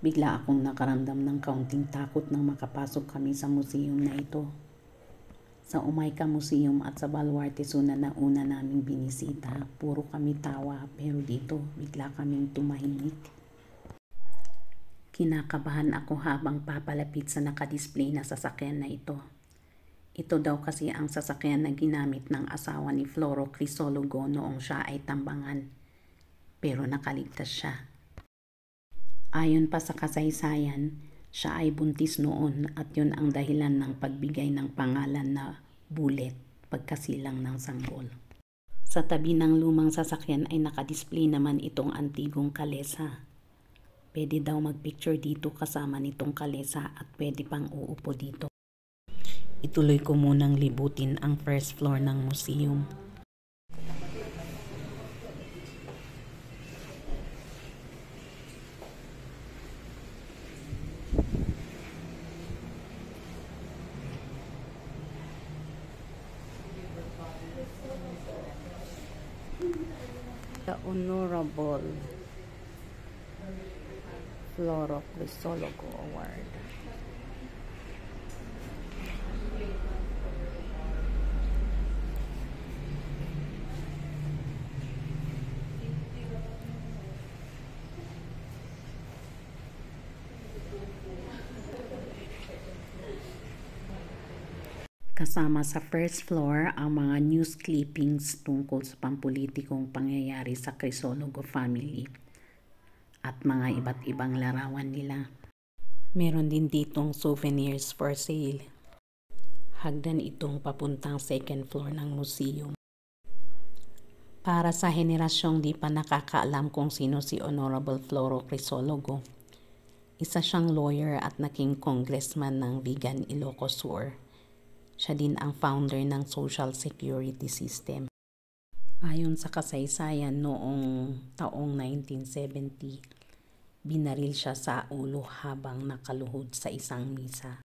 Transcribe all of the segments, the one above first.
Bigla akong nakaramdam ng kaunting takot nang makapasok kami sa museum na ito. Sa Umayka Museum at sa Baluarte Zoo na nauna naming binisita, puro kami tawa, pero dito bigla kaming tumahimik. Kinakabahan ako habang papalapit sa nakadisplay na sasakyan na ito. Ito daw kasi ang sasakyan na ginamit ng asawa ni Floro Crisologo noong siya ay tambangan. Pero nakaligtas siya. Ayon pa sa kasaysayan, siya ay buntis noon at yun ang dahilan ng pagbigay ng pangalan na Bullet, pagkasilang ng sanggol. Sa tabi ng lumang sasakyan ay nakadisplay naman itong antigong kalesa. Pwede daw magpicture dito kasama nitong kalesa at pwede pang uupo dito. Ituloy ko munang libutin ang first floor ng museum. The Honorable Floro Crisologo Award. Kasama sa first floor ang mga news clippings tungkol sa pampulitikong pangyayari sa Crisologo family at mga iba't ibang larawan nila. Meron din ditong souvenirs for sale. Hagdan itong papuntang second floor ng museum. Para sa henerasyong di pa nakakaalam kung sino si Honorable Floro Crisologo, isa siyang lawyer at naging congressman ng Vigan, Ilocos Sur. Siya din ang founder ng Social Security System. Ayon sa kasaysayan, noong taong 1970, binaril siya sa ulo habang nakaluhod sa isang misa.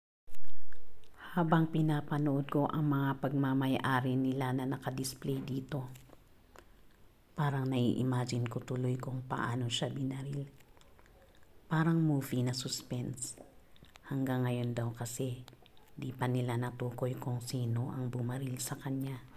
Habang pinapanood ko ang mga pagmamay-ari nila na nakadisplay dito, parang nai-imagine ko tuloy kung paano siya binaril. Parang movie na suspense. Hanggang ngayon daw kasi, di pa nila natukoy kung sino ang bumaril sa kanya.